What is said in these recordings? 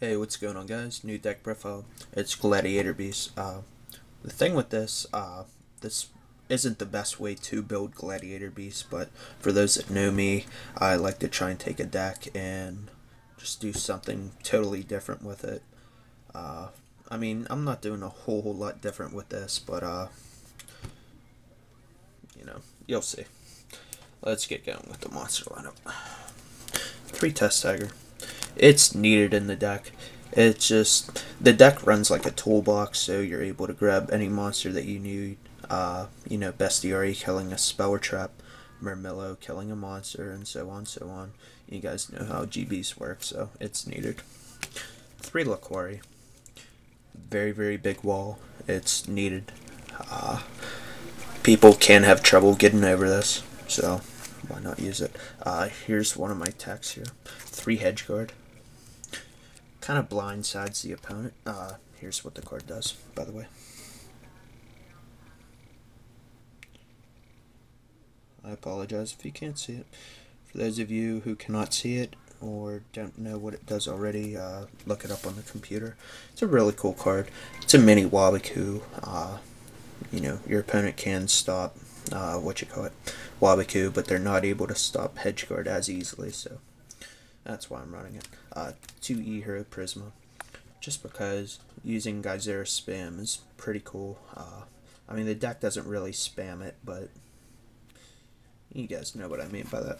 Hey, what's going on, guys? New deck profile. It's Gladiator Beast. The thing with this isn't the best way to build Gladiator Beast, but for those that know me, I like to try and take a deck and just do something totally different with it. Uh, I mean, I'm not doing a whole lot different with this, but you'll see. Let's get going with the monster lineup. 3 Test Tiger. It's needed in the deck. It's just the deck runs like a toolbox, so you're able to grab any monster that you need. Bestiary killing a spell or trap, Murmillo killing a monster, and so on, so on. You guys know how GBs work, so it's needed. 3 Laquari. Very, very big wall. It's needed. People can have trouble getting over this, so why not use it? Here's one of my techs here. 3 Hedgeguard. Kind of blindsides the opponent. Here's what the card does, by the way. I apologize if you can't see it. For those of you who cannot see it or don't know what it does already, look it up on the computer. It's a really cool card. It's a mini Wabiku. Your opponent can stop, Wabiku, but they're not able to stop Hedgeguard as easily, so that's why I'm running it. 2E Hero Prisma. Just because using Geyser spam is pretty cool. I mean, the deck doesn't really spam it, but you guys know what I mean by that.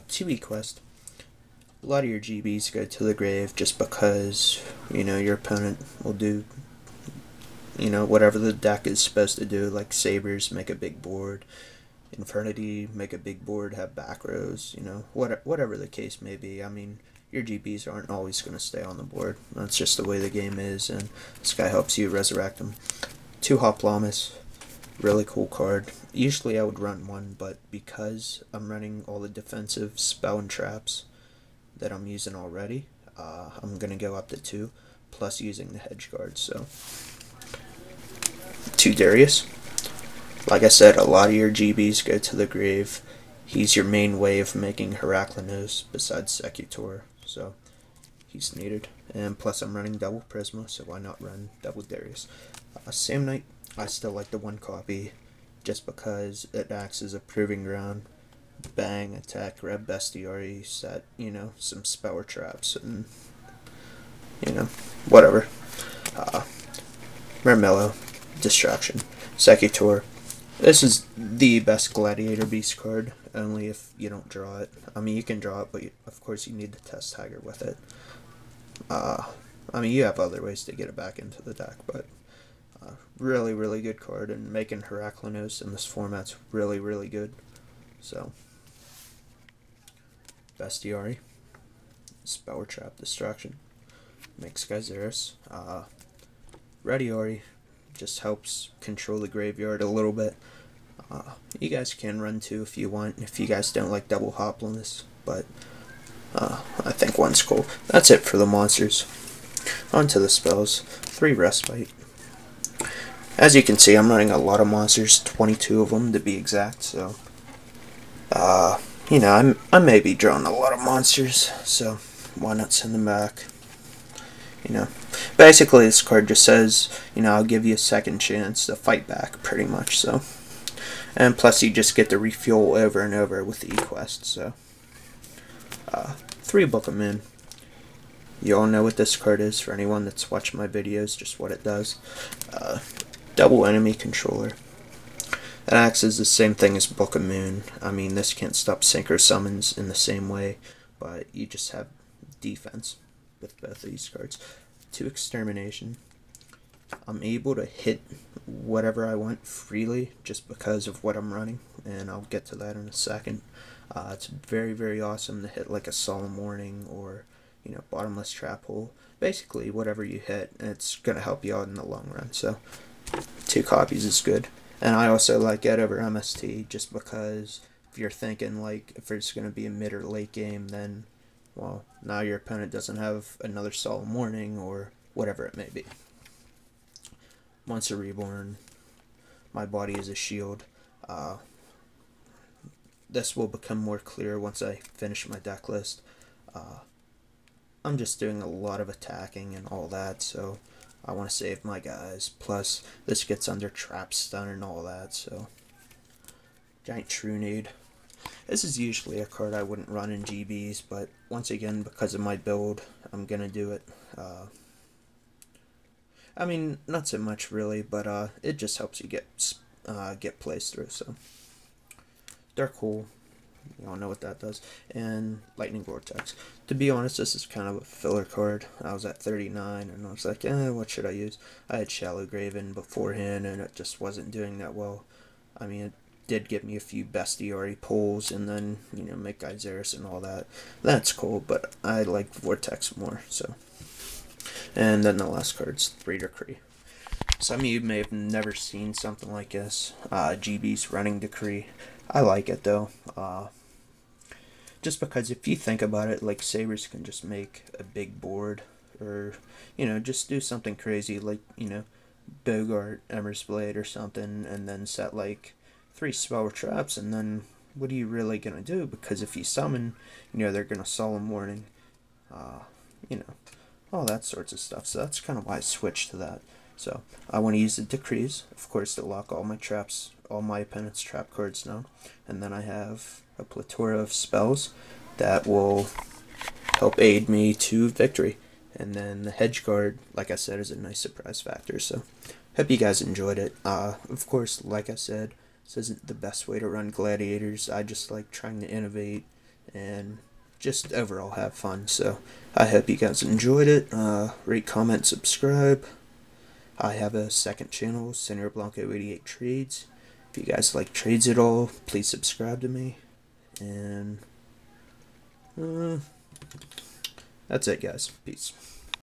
2E Quest. A lot of your GBs go to the grave just because, your opponent will do, whatever the deck is supposed to do, like Sabers make a big board, Infernity make a big board, have back rows, whatever the case may be. I mean, your GBs aren't always going to stay on the board. That's just the way the game is, and this guy helps you resurrect them. 2 Hoplamis. Really cool card. Usually I would run one, but because I'm running all the defensive spell and traps that I'm using already, I'm going to go up to 2, plus using the hedge guard. So 2 Darius. Like I said, a lot of your GBs go to the grave. He's your main way of making Heraclinos besides Secutor, so he's needed. And plus I'm running double Prisma, so why not run double Darius? Sam Knight, I still like the 1 copy, just because it acts as a proving ground. Bang, attack, grab Bestiary, set, some spell traps, and, whatever. Murmillo, Distraction. Secutor. This is the best Gladiator Beast card, only if you don't draw it. I mean, you can draw it, but of course you need the Test Tiger with it. I mean, you have other ways to get it back into the deck, but really, really good card, and making Heraclinos in this format's really, really good. So, Bestiary, Spell Trap, Distraction, makes Geyseris. Radiori just helps control the graveyard a little bit. You guys can run 2 if you want, if you guys don't like double Hoplamis, but I think 1's cool. That's it for the monsters. On to the spells. 3 Respite. As you can see, I'm running a lot of monsters, 22 of them to be exact, so I may be drawing a lot of monsters, so why not send them back? Basically this card just says, I'll give you a second chance to fight back, pretty much, so. And plus you just get to refuel over and over with the E-Quest, so. 3 Book of Moon. You all know what this card is, for anyone that's watched my videos, just what it does. Double enemy controller. It acts as the same thing as Book of Moon. I mean, this can't stop synchro summons in the same way, but you just have defense with both of these cards. 2 Extermination. I'm able to hit whatever I want freely just because of what I'm running, and I'll get to that in a second. It's very, very awesome to hit like a Solemn Warning or, Bottomless Trap Hole. Basically, whatever you hit, it's going to help you out in the long run, so 2 copies is good. And I also like it over MST just because if you're thinking like if it's going to be a mid or late game, then, well, now your opponent doesn't have another Solemn Warning or whatever it may be. Monster Reborn. My body is a shield. This will become more clear once I finish my deck list. I'm just doing a lot of attacking and all that, so I want to save my guys. Plus, this gets under trap stun and all that, so Giant Trunade. This is usually a card I wouldn't run in GBs, but once again, because of my build, I'm gonna do it. I mean, not so much really, but it just helps you get plays through. So Dark Hole, you all know what that does, and Lightning Vortex. To be honest, this is kind of a filler card. I was at 39, and I was like, what should I use? I had Shallow Grave in beforehand, and it just wasn't doing that well. I mean, it did give me a few bestiary pulls, and then, you know, make Gyzerus and all that. That's cool, but I like Vortex more, so. And then the last card's 3 Decree. Some of you may have never seen something like this. GB's running Decree. I like it though. Just because if you think about it, like, Sabers can just make a big board, or, you know, just do something crazy like, you know, Bogart Emmer's Blade or something, and then set like 3 spell traps, and then what are you really gonna do? Because if you summon, you know, they're gonna Solemn Warning, you know, all that sorts of stuff. So that's kind of why I switched to that. So I want to use the Decrees, of course, to lock all my traps, all my opponent's trap cards now, and then I have a plethora of spells that will help aid me to victory. And then the Hedge Guard, like I said, is a nice surprise factor. So hope you guys enjoyed it. Of course, like I said, this isn't the best way to run Gladiators. I just like trying to innovate and just overall have fun. So I hope you guys enjoyed it. Rate, comment, subscribe. I have a second channel, Señor Blanco 88 Trades. If you guys like trades at all, please subscribe to me. And that's it, guys. Peace.